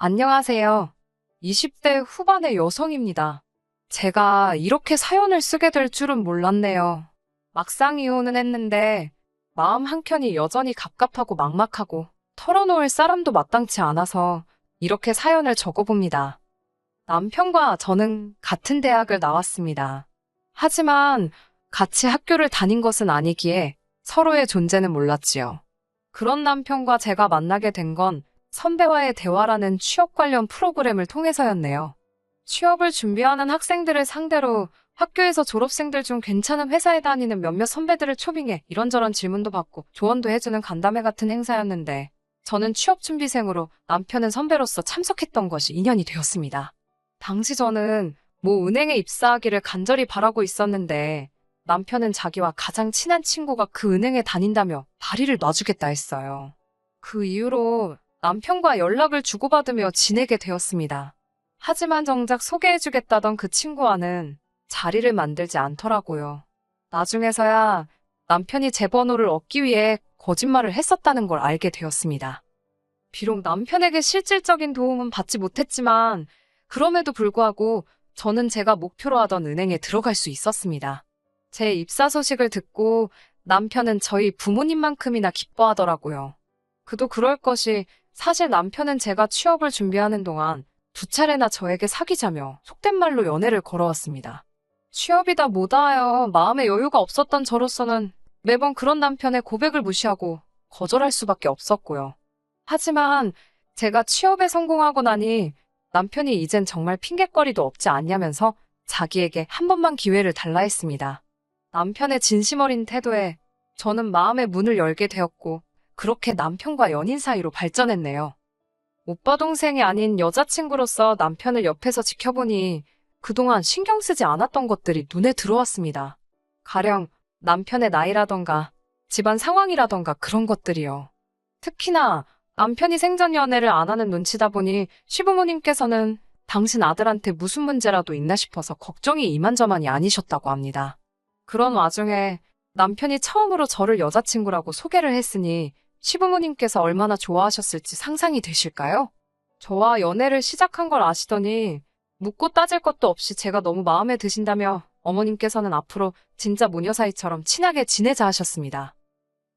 안녕하세요. 20대 후반의 여성입니다. 제가 이렇게 사연을 쓰게 될 줄은 몰랐네요. 막상 이혼은 했는데 마음 한켠이 여전히 갑갑하고 막막하고 털어놓을 사람도 마땅치 않아서 이렇게 사연을 적어봅니다. 남편과 저는 같은 대학을 나왔습니다. 하지만 같이 학교를 다닌 것은 아니기에 서로의 존재는 몰랐지요. 그런 남편과 제가 만나게 된 건 선배와의 대화라는 취업 관련 프로그램을 통해서였네요. 취업을 준비하는 학생들을 상대로 학교에서 졸업생들 중 괜찮은 회사에 다니는 몇몇 선배들을 초빙해 이런저런 질문도 받고 조언도 해주는 간담회 같은 행사였는데 저는 취업 준비생으로 남편은 선배로서 참석했던 것이 인연이 되었습니다. 당시 저는 모 은행에 입사하기를 간절히 바라고 있었는데 남편은 자기와 가장 친한 친구가 그 은행에 다닌다며 다리를 놔주겠다 했어요. 그 이후로 남편과 연락을 주고받으며 지내게 되었습니다. 하지만 정작 소개해주겠다던 그 친구와는 자리를 만들지 않더라고요. 나중에서야 남편이 제 번호를 얻기 위해 거짓말을 했었다는 걸 알게 되었습니다. 비록 남편에게 실질적인 도움은 받지 못했지만 그럼에도 불구하고 저는 제가 목표로 하던 은행에 들어갈 수 있었습니다. 제 입사 소식을 듣고 남편은 저희 부모님만큼이나 기뻐하더라고요. 그도 그럴 것이 사실 남편은 제가 취업을 준비하는 동안 2차례나 저에게 사귀자며 속된 말로 연애를 걸어왔습니다. 취업이다 뭐다 하여 마음의 여유가 없었던 저로서는 매번 그런 남편의 고백을 무시하고 거절할 수밖에 없었고요. 하지만 제가 취업에 성공하고 나니 남편이 이젠 정말 핑곗거리도 없지 않냐면서 자기에게 한 번만 기회를 달라 했습니다. 남편의 진심 어린 태도에 저는 마음의 문을 열게 되었고 그렇게 남편과 연인 사이로 발전했네요. 오빠 동생이 아닌 여자친구로서 남편을 옆에서 지켜보니 그동안 신경 쓰지 않았던 것들이 눈에 들어왔습니다. 가령 남편의 나이라던가 집안 상황이라던가 그런 것들이요. 특히나 남편이 생전 연애를 안 하는 눈치다 보니 시부모님께서는 당신 아들한테 무슨 문제라도 있나 싶어서 걱정이 이만저만이 아니셨다고 합니다. 그런 와중에 남편이 처음으로 저를 여자친구라고 소개를 했으니 시부모님께서 얼마나 좋아하셨을지 상상이 되실까요? 저와 연애를 시작한 걸 아시더니 묻고 따질 것도 없이 제가 너무 마음에 드신다며 어머님께서는 앞으로 진짜 모녀 사이처럼 친하게 지내자 하셨습니다.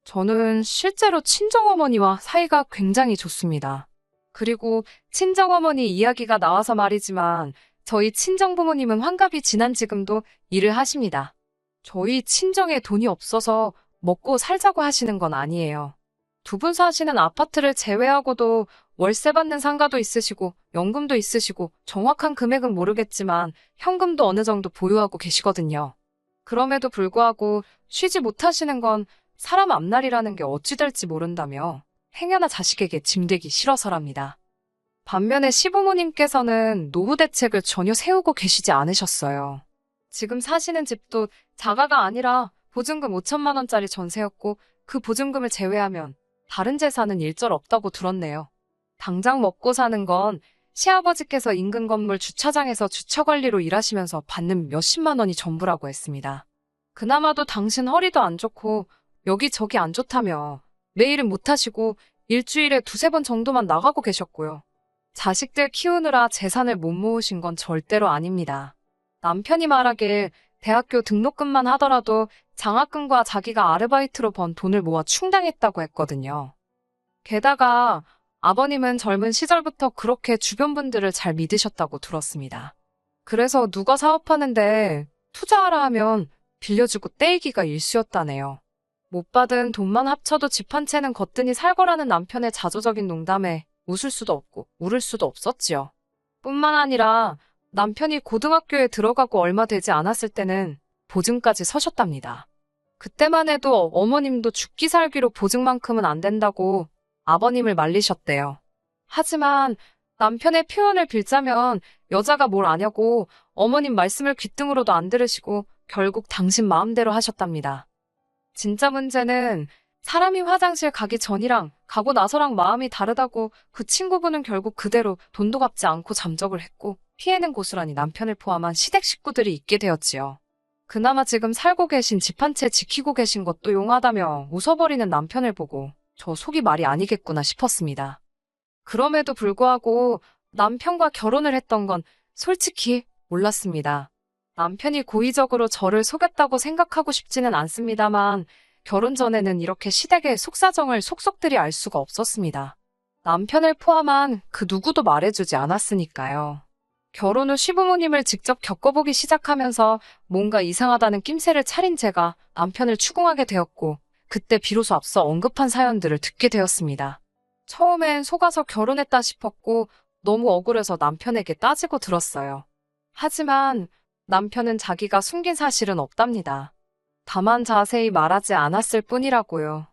저는 실제로 친정어머니와 사이가 굉장히 좋습니다. 그리고 친정어머니 이야기가 나와서 말이지만 저희 친정부모님은 환갑이 지난 지금도 일을 하십니다. 저희 친정에 돈이 없어서 먹고 살자고 하시는 건 아니에요. 두 분 사시는 아파트를 제외하고도 월세 받는 상가도 있으시고 연금도 있으시고 정확한 금액은 모르겠지만 현금도 어느 정도 보유하고 계시거든요. 그럼에도 불구하고 쉬지 못하시는 건 사람 앞날이라는 게 어찌 될지 모른다며 행여나 자식에게 짐되기 싫어서랍니다. 반면에 시부모님께서는 노후 대책을 전혀 세우고 계시지 않으셨어요. 지금 사시는 집도 자가가 아니라 보증금 5천만 원짜리 전세였고 그 보증금을 제외하면 다른 재산은 일절 없다고 들었네요. 당장 먹고 사는 건 시아버지께서 인근 건물 주차장에서 주차관리로 일하시면서 받는 몇십만 원이 전부라고 했습니다. 그나마도 당신 허리도 안 좋고 여기저기 안 좋다며 매일은 못하시고 일주일에 2~3번 정도만 나가고 계셨고요. 자식들 키우느라 재산을 못 모으신 건 절대로 아닙니다. 남편이 말하길 대학교 등록금만 하더라도 장학금과 자기가 아르바이트로 번 돈을 모아 충당했다고 했거든요. 게다가 아버님은 젊은 시절부터 그렇게 주변 분들을 잘 믿으셨다고 들었습니다. 그래서 누가 사업하는데 투자하라 하면 빌려주고 떼이기가 일쑤였다네요. 못 받은 돈만 합쳐도 집 한 채는 거뜬히 살 거라는 남편의 자조적인 농담에 웃을 수도 없고 울을 수도 없었지요. 뿐만 아니라 남편이 고등학교에 들어가고 얼마 되지 않았을 때는 보증까지 서셨답니다. 그때만 해도 어머님도 죽기 살기로 보증만큼은 안 된다고 아버님을 말리셨대요. 하지만 남편의 표현을 빌자면 여자가 뭘 아냐고 어머님 말씀을 귓등으로도 안 들으시고 결국 당신 마음대로 하셨답니다. 진짜 문제는 사람이 화장실 가기 전이랑 가고 나서랑 마음이 다르다고 그 친구분은 결국 그대로 돈도 갚지 않고 잠적을 했고 피해는 고스란히 남편을 포함한 시댁 식구들이 있게 되었지요. 그나마 지금 살고 계신 집 한 채 지키고 계신 것도 용하다며 웃어버리는 남편을 보고 저 속이 말이 아니겠구나 싶었습니다. 그럼에도 불구하고 남편과 결혼을 했던 건 솔직히 몰랐습니다. 남편이 고의적으로 저를 속였다고 생각하고 싶지는 않습니다만 결혼 전에는 이렇게 시댁의 속사정을 속속들이 알 수가 없었습니다. 남편을 포함한 그 누구도 말해주지 않았으니까요. 결혼 후 시부모님을 직접 겪어보기 시작하면서 뭔가 이상하다는 낌새를 차린 제가 남편을 추궁하게 되었고 그때 비로소 앞서 언급한 사연들을 듣게 되었습니다. 처음엔 속아서 결혼했다 싶었고 너무 억울해서 남편에게 따지고 들었어요. 하지만 남편은 자기가 숨긴 사실은 없답니다. 다만 자세히 말하지 않았을 뿐이라고요.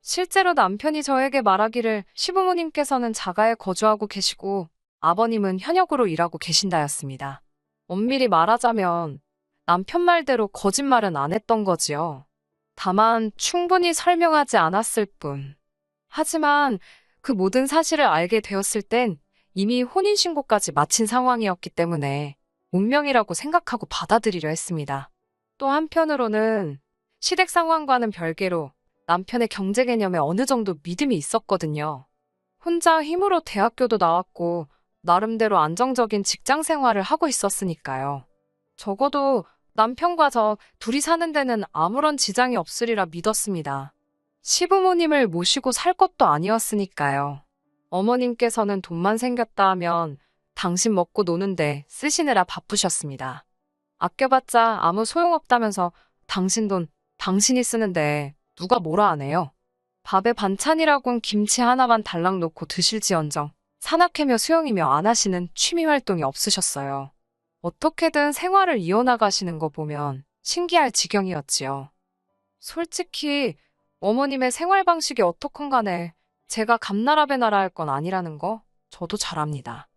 실제로 남편이 저에게 말하기를 시부모님께서는 자가에 거주하고 계시고 아버님은 현역으로 일하고 계신다였습니다. 엄밀히 말하자면 남편 말대로 거짓말은 안 했던 거지요. 다만 충분히 설명하지 않았을 뿐. 하지만 그 모든 사실을 알게 되었을 땐 이미 혼인신고까지 마친 상황이었기 때문에 운명이라고 생각하고 받아들이려 했습니다. 또 한편으로는 시댁 상황과는 별개로 남편의 경제 개념에 어느 정도 믿음이 있었거든요. 혼자 힘으로 대학교도 나왔고 나름대로 안정적인 직장 생활을 하고 있었으니까요. 적어도 남편과 저 둘이 사는 데는 아무런 지장이 없으리라 믿었습니다. 시부모님을 모시고 살 것도 아니었으니까요. 어머님께서는 돈만 생겼다 하면 당신 먹고 노는데 쓰시느라 바쁘셨습니다. 아껴봤자 아무 소용없다면서 당신 돈 당신이 쓰는데 누가 뭐라 하네요. 밥에 반찬이라곤 김치 하나만 달랑 놓고 드실지언정 산악회며 수영이며 안 하시는 취미 활동이 없으셨어요. 어떻게든 생활을 이어나가시는 거 보면 신기할 지경이었지요. 솔직히 어머님의 생활 방식이 어떻건 간에 제가 감나라배나라 할 건 아니라는 거 저도 잘 압니다.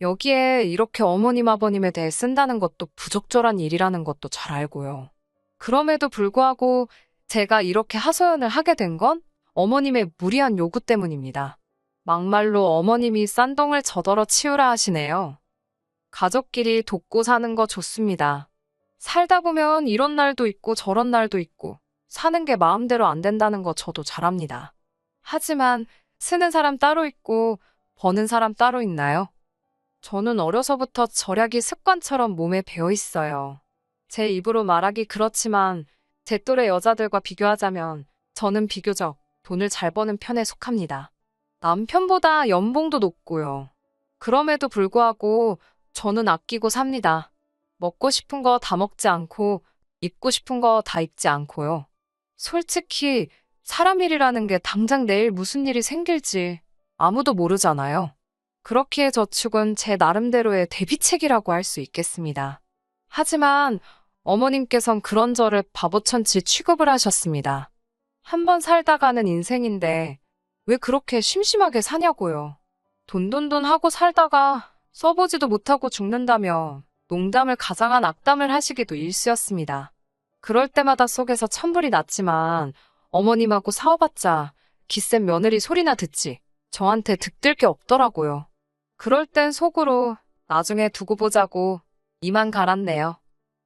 여기에 이렇게 어머님 아버님에 대해 쓴다는 것도 부적절한 일이라는 것도 잘 알고요. 그럼에도 불구하고 제가 이렇게 하소연을 하게 된 건 어머님의 무리한 요구 때문입니다. 막말로 어머님이 싼동을 저더러 치우라 하시네요. 가족끼리 돕고 사는 거 좋습니다. 살다 보면 이런 날도 있고 저런 날도 있고 사는 게 마음대로 안 된다는 거 저도 잘 압니다. 하지만 쓰는 사람 따로 있고 버는 사람 따로 있나요? 저는 어려서부터 절약이 습관처럼 몸에 배어 있어요. 제 입으로 말하기 그렇지만 제 또래 여자들과 비교하자면 저는 비교적 돈을 잘 버는 편에 속합니다. 남편보다 연봉도 높고요. 그럼에도 불구하고 저는 아끼고 삽니다. 먹고 싶은 거 다 먹지 않고 입고 싶은 거 다 입지 않고요. 솔직히 사람 일이라는 게 당장 내일 무슨 일이 생길지 아무도 모르잖아요. 그렇기에 저축은 제 나름대로의 대비책이라고 할 수 있겠습니다. 하지만 어머님께선 그런 저를 바보천치 취급을 하셨습니다. 한번 살다가는 인생인데 왜 그렇게 심심하게 사냐고요. 돈돈돈 하고 살다가 써보지도 못하고 죽는다며 농담을 가장한 악담을 하시기도 일쑤였습니다. 그럴 때마다 속에서 천불이 났지만 어머님하고 싸워봤자 기센 며느리 소리나 듣지 저한테 득들 게 없더라고요. 그럴 땐 속으로 나중에 두고 보자고 이만 갈았네요.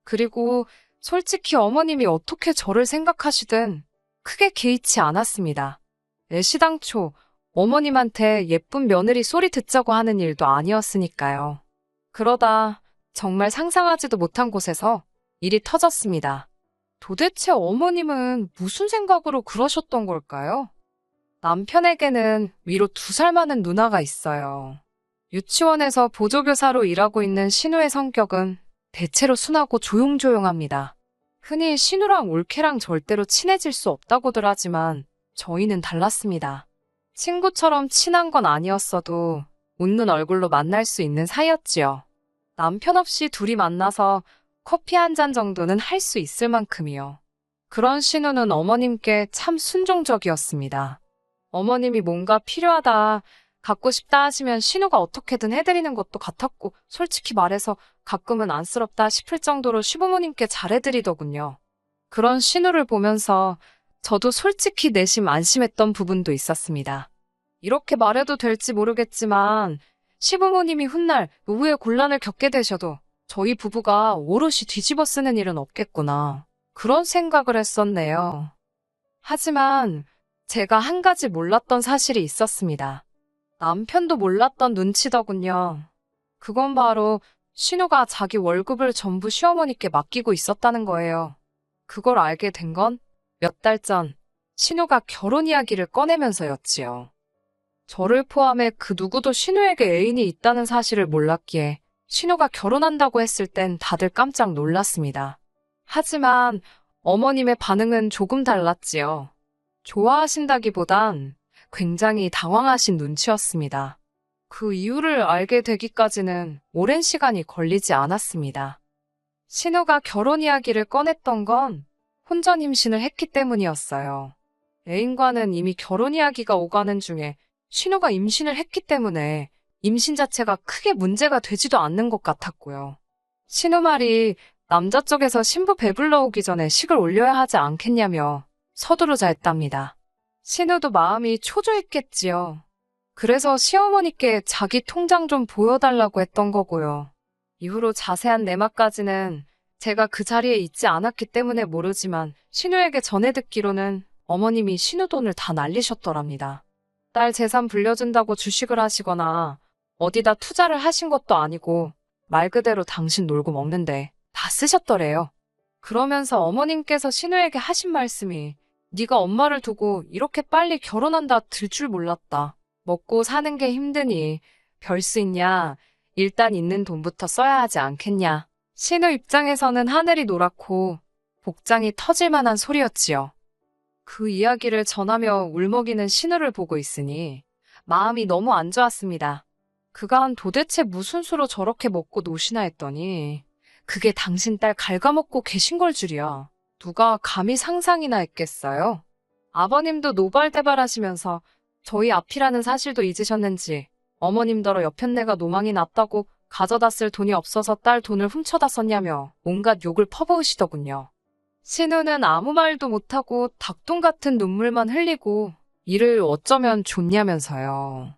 그리고 솔직히 어머님이 어떻게 저를 생각하시든 크게 개의치 않았습니다. 애시당초 어머님한테 예쁜 며느리 소리 듣자고 하는 일도 아니었으니까요. 그러다 정말 상상하지도 못한 곳에서 일이 터졌습니다. 도대체 어머님은 무슨 생각으로 그러셨던 걸까요? 남편에게는 위로 2살 많은 누나가 있어요. 유치원에서 보조교사로 일하고 있는 신우의 성격은 대체로 순하고 조용조용합니다. 흔히 신우랑 올케랑 절대로 친해질 수 없다고들 하지만 저희는 달랐습니다. 친구처럼 친한 건 아니었어도 웃는 얼굴로 만날 수 있는 사이였지요. 남편 없이 둘이 만나서 커피 한 잔 정도는 할 수 있을 만큼이요. 그런 신우는 어머님께 참 순종적이었습니다. 어머님이 뭔가 필요하다, 갖고 싶다 하시면 신우가 어떻게든 해드리는 것도 같았고 솔직히 말해서 가끔은 안쓰럽다 싶을 정도로 시부모님께 잘해드리더군요. 그런 신우를 보면서 저도 솔직히 내심 안심했던 부분도 있었습니다. 이렇게 말해도 될지 모르겠지만 시부모님이 훗날 노후에 곤란을 겪게 되셔도 저희 부부가 오롯이 뒤집어 쓰는 일은 없겠구나. 그런 생각을 했었네요. 하지만 제가 한 가지 몰랐던 사실이 있었습니다. 남편도 몰랐던 눈치더군요. 그건 바로 신우가 자기 월급을 전부 시어머니께 맡기고 있었다는 거예요. 그걸 알게 된 건 몇 달 전 신우가 결혼 이야기를 꺼내면서였지요. 저를 포함해 그 누구도 신우에게 애인이 있다는 사실을 몰랐기에 신우가 결혼한다고 했을 땐 다들 깜짝 놀랐습니다. 하지만 어머님의 반응은 조금 달랐지요. 좋아하신다기보단 굉장히 당황하신 눈치였습니다. 그 이유를 알게 되기까지는 오랜 시간이 걸리지 않았습니다. 신우가 결혼 이야기를 꺼냈던 건 혼전 임신을 했기 때문이었어요. 애인과는 이미 결혼 이야기가 오가는 중에 신우가 임신을 했기 때문에 임신 자체가 크게 문제가 되지도 않는 것 같았고요. 신우 말이 남자 쪽에서 신부 배불러 오기 전에 식을 올려야 하지 않겠냐며 서두르자 했답니다. 신우도 마음이 초조했겠지요. 그래서 시어머니께 자기 통장 좀 보여달라고 했던 거고요. 이후로 자세한 내막까지는 제가 그 자리에 있지 않았기 때문에 모르지만 신우에게 전해 듣기로는 어머님이 신우 돈을 다 날리셨더랍니다. 딸 재산 불려준다고 주식을 하시거나 어디다 투자를 하신 것도 아니고 말 그대로 당신 놀고 먹는데 다 쓰셨더래요. 그러면서 어머님께서 신우에게 하신 말씀이 네가 엄마를 두고 이렇게 빨리 결혼한다 들 줄 몰랐다. 먹고 사는 게 힘드니 별 수 있냐. 일단 있는 돈부터 써야 하지 않겠냐. 신우 입장에서는 하늘이 노랗고 복장이 터질 만한 소리였지요. 그 이야기를 전하며 울먹이는 신우를 보고 있으니 마음이 너무 안 좋았습니다. 그간 도대체 무슨 수로 저렇게 먹고 노시나 했더니 그게 당신 딸 갉아먹고 계신 걸 줄이야. 누가 감히 상상이나 했겠어요? 아버님도 노발대발하시면서 저희 앞이라는 사실도 잊으셨는지 어머님더러 여편네가 노망이 났다고 가져다 쓸 돈이 없어서 딸 돈을 훔쳐다 썼냐며 온갖 욕을 퍼부으시더군요. 신우는 아무 말도 못하고 닭똥 같은 눈물만 흘리고 이를 어쩌면 좋냐면서요.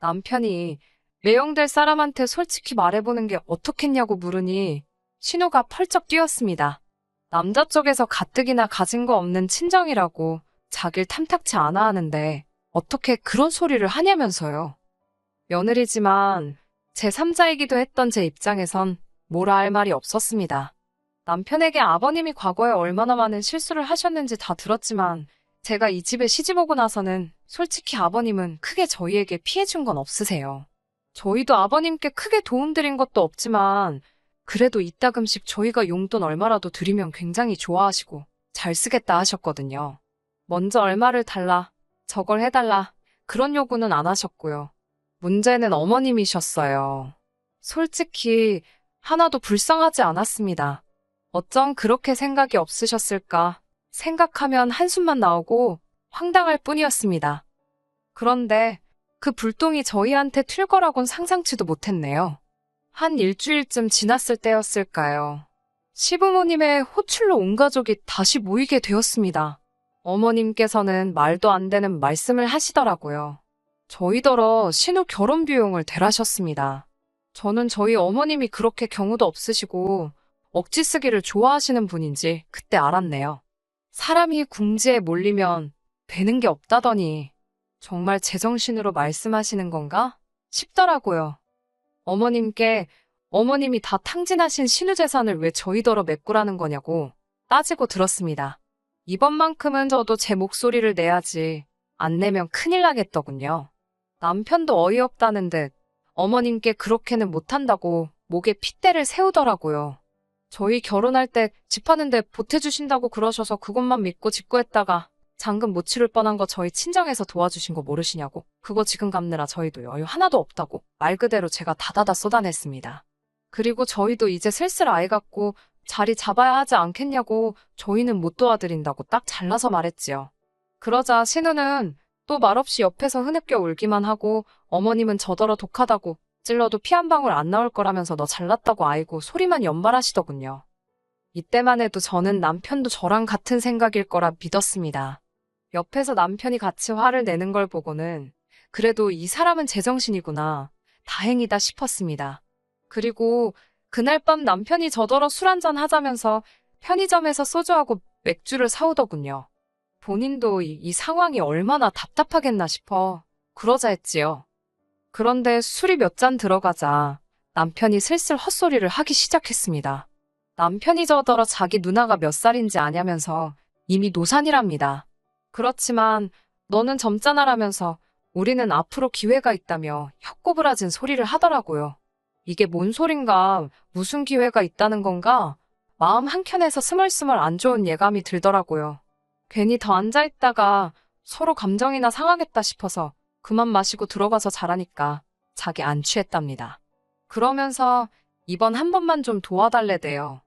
남편이 매형될 사람한테 솔직히 말해보는 게 어떻겠냐고 물으니 신우가 펄쩍 뛰었습니다. 남자 쪽에서 가뜩이나 가진 거 없는 친정이라고 자길 탐탁치 않아 하는데 어떻게 그런 소리를 하냐면서요. 며느리지만 제3자이기도 했던 제 입장에선 뭐라 할 말이 없었습니다. 남편에게 아버님이 과거에 얼마나 많은 실수를 하셨는지 다 들었지만 제가 이 집에 시집오고 나서는 솔직히 아버님은 크게 저희에게 피해준 건 없으세요. 저희도 아버님께 크게 도움드린 것도 없지만 그래도 이따금씩 저희가 용돈 얼마라도 드리면 굉장히 좋아하시고 잘 쓰겠다 하셨거든요. 먼저 얼마를 달라, 저걸 해달라 그런 요구는 안 하셨고요. 문제는 어머님이셨어요. 솔직히 하나도 불쌍하지 않았습니다. 어쩜 그렇게 생각이 없으셨을까 생각하면 한숨만 나오고 황당할 뿐이었습니다. 그런데 그 불똥이 저희한테 튈 거라곤 상상치도 못했네요. 한 일주일쯤 지났을 때였을까요. 시부모님의 호출로 온 가족이 다시 모이게 되었습니다. 어머님께서는 말도 안 되는 말씀을 하시더라고요. 저희더러 신우 결혼 비용을 대라셨습니다. 저는 저희 어머님이 그렇게 경우도 없으시고 억지 쓰기를 좋아하시는 분인지 그때 알았네요. 사람이 궁지에 몰리면 되는 게 없다더니 정말 제정신으로 말씀하시는 건가 싶더라고요. 어머님께 어머님이 다 탕진하신 신우 재산을 왜 저희더러 메꾸라는 거냐고 따지고 들었습니다. 이번만큼은 저도 제 목소리를 내야지 안 내면 큰일 나겠더군요. 남편도 어이없다는 듯 어머님께 그렇게는 못한다고 목에 핏대를 세우더라고요. 저희 결혼할 때 집 하는데 보태주신다고 그러셔서 그것만 믿고 직구했다가 잔금 못 치를 뻔한 거 저희 친정에서 도와주신 거 모르시냐고. 그거 지금 갚느라 저희도 여유 하나도 없다고 말 그대로 제가 다다다 쏟아냈습니다. 그리고 저희도 이제 슬슬 아이 갖고 자리 잡아야 하지 않겠냐고 저희는 못 도와드린다고 딱 잘라서 말했지요. 그러자 신우는 또 말없이 옆에서 흐느껴 울기만 하고 어머님은 저더러 독하다고 찔러도 피 한 방울 안 나올 거라면서 너 잘났다고 아이고 소리만 연발하시더군요. 이때만 해도 저는 남편도 저랑 같은 생각일 거라 믿었습니다. 옆에서 남편이 같이 화를 내는 걸 보고는 그래도 이 사람은 제정신이구나. 다행이다 싶었습니다. 그리고 그날 밤 남편이 저더러 술 한잔 하자면서 편의점에서 소주하고 맥주를 사오더군요. 본인도 이 상황이 얼마나 답답하겠나 싶어 그러자 했지요. 그런데 술이 몇 잔 들어가자 남편이 슬슬 헛소리를 하기 시작했습니다. 남편이 저더러 자기 누나가 몇 살인지 아냐면서 이미 노산이랍니다. 그렇지만 너는 젊잖아라면서 우리는 앞으로 기회가 있다며 혀꼬부라진 소리를 하더라고요. 이게 뭔 소린가, 무슨 기회가 있다는 건가? 마음 한켠에서 스멀스멀 안 좋은 예감이 들더라고요. 괜히 더 앉아있다가 서로 감정이나 상하겠다 싶어서 그만 마시고 들어가서 자라니까 자기 안 취했답니다. 그러면서 이번 한 번만 좀 도와달래대요.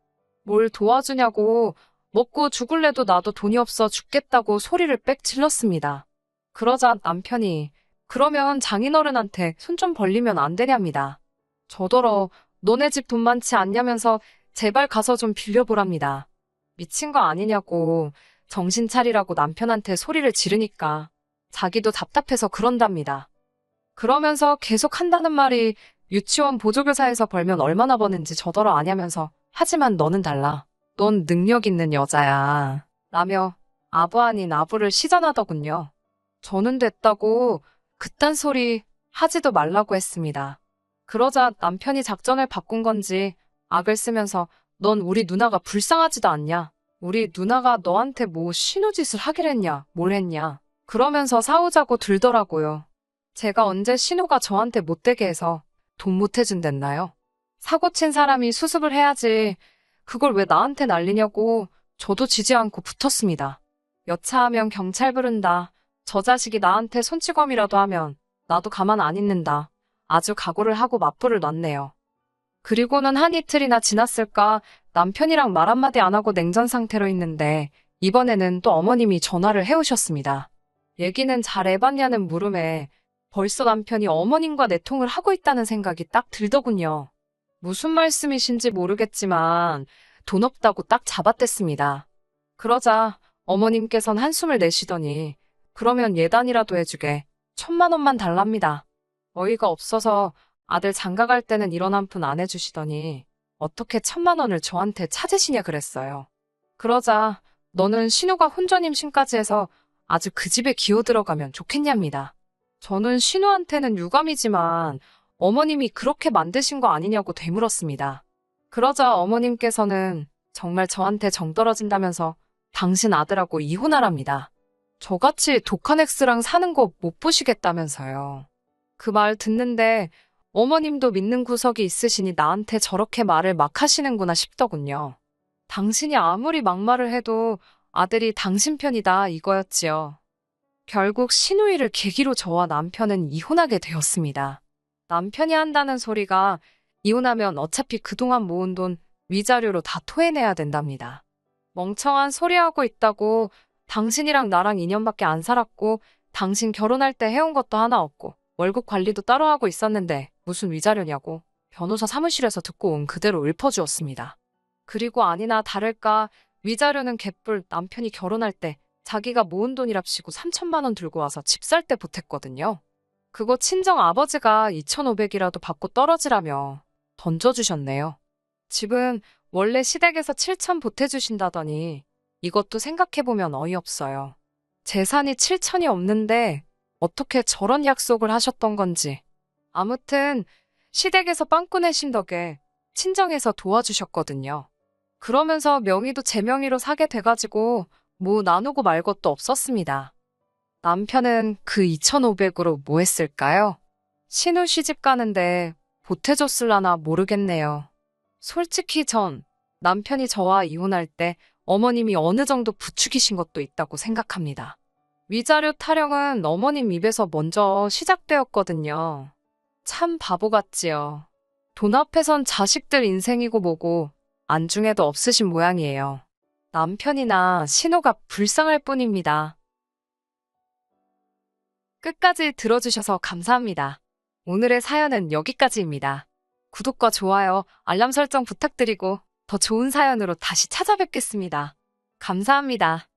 뭘 도와주냐고, 먹고 죽을래도 나도 돈이 없어 죽겠다고 소리를 빽 질렀습니다. 그러자 남편이 그러면 장인어른한테 손 좀 벌리면 안 되냐입니다. 저더러 너네 집 돈 많지 않냐면서 제발 가서 좀 빌려보랍니다. 미친 거 아니냐고 정신 차리라고 남편한테 소리를 지르니까 자기도 답답해서 그런답니다. 그러면서 계속 한다는 말이 유치원 보조교사에서 벌면 얼마나 버는지 저더러 아냐면서 하지만 너는 달라. 넌 능력 있는 여자야. 라며 아부 아닌 아부를 시전하더군요. 저는 됐다고 그딴 소리 하지도 말라고 했습니다. 그러자 남편이 작전을 바꾼 건지 악을 쓰면서 넌 우리 누나가 불쌍하지도 않냐? 우리 누나가 너한테 뭐 신우짓을 하길 했냐? 뭘 했냐? 그러면서 싸우자고 들더라고요. 제가 언제 신우가 저한테 못되게 해서 돈 못 해준댔나요? 사고 친 사람이 수습을 해야지. 그걸 왜 나한테 난리냐고 저도 지지 않고 붙었습니다. 여차하면 경찰 부른다. 저 자식이 나한테 손찌검이라도 하면 나도 가만 안 있는다. 아주 각오를 하고 맞불을 놨네요. 그리고는 한 이틀이나 지났을까 남편이랑 말 한마디 안 하고 냉전 상태로 있는데 이번에는 또 어머님이 전화를 해오셨습니다. 얘기는 잘 해봤냐는 물음에 벌써 남편이 어머님과 내통을 하고 있다는 생각이 딱 들더군요. 무슨 말씀이신지 모르겠지만 돈 없다고 딱 잡아댔습니다. 그러자 어머님께선 한숨을 내쉬더니 그러면 예단이라도 해주게 1,000만 원만 달랍니다. 어이가 없어서 아들 장가 갈 때는 이런 한 푼 안 해주시더니 어떻게 1,000만 원을 저한테 찾으시냐 그랬어요. 그러자 너는 신우가 혼전 임신까지 해서 아주 그 집에 기어 들어가면 좋겠냐입니다. 저는 신우한테는 유감이지만 어머님이 그렇게 만드신 거 아니냐고 되물었습니다. 그러자 어머님께서는 정말 저한테 정 떨어진다면서 당신 아들하고 이혼하랍니다. 저같이 독한 엑스랑 사는 거 못 보시겠다면서요. 그 말 듣는데 어머님도 믿는 구석이 있으시니 나한테 저렇게 말을 막 하시는구나 싶더군요. 당신이 아무리 막말을 해도 아들이 당신 편이다 이거였지요. 결국 신우이를 계기로 저와 남편은 이혼하게 되었습니다. 남편이 한다는 소리가 이혼하면 어차피 그동안 모은 돈 위자료로 다 토해내야 된답니다. 멍청한 소리하고 있다고 당신이랑 나랑 2년밖에 안 살았고 당신 결혼할 때 해온 것도 하나 없고 월급 관리도 따로 하고 있었는데 무슨 위자료냐고 변호사 사무실에서 듣고 온 그대로 읊어주었습니다. 그리고 아니나 다를까 위자료는 개뿔 남편이 결혼할 때 자기가 모은 돈이랍시고 3,000만 원 들고 와서 집 살 때 보탰거든요. 그거 친정 아버지가 2,500이라도 받고 떨어지라며 던져주셨네요. 집은 원래 시댁에서 7,000 보태주신다더니 이것도 생각해보면 어이없어요. 재산이 7,000이 없는데 어떻게 저런 약속을 하셨던 건지. 아무튼 시댁에서 빵꾸 내신 덕에 친정에서 도와주셨거든요. 그러면서 명의도 제 명의로 사게 돼가지고 뭐 나누고 말 것도 없었습니다. 남편은 그 2,500으로 뭐 했을까요? 신우 시집 가는데 보태줬을라나 모르겠네요. 솔직히 전 남편이 저와 이혼할 때 어머님이 어느 정도 부추기신 것도 있다고 생각합니다. 위자료 타령은 어머님 입에서 먼저 시작되었거든요. 참 바보 같지요. 돈 앞에선 자식들 인생이고 뭐고 안중에도 없으신 모양이에요. 남편이나 신우가 불쌍할 뿐입니다. 끝까지 들어주셔서 감사합니다. 오늘의 사연은 여기까지입니다. 구독과 좋아요, 알람 설정 부탁드리고 더 좋은 사연으로 다시 찾아뵙겠습니다. 감사합니다.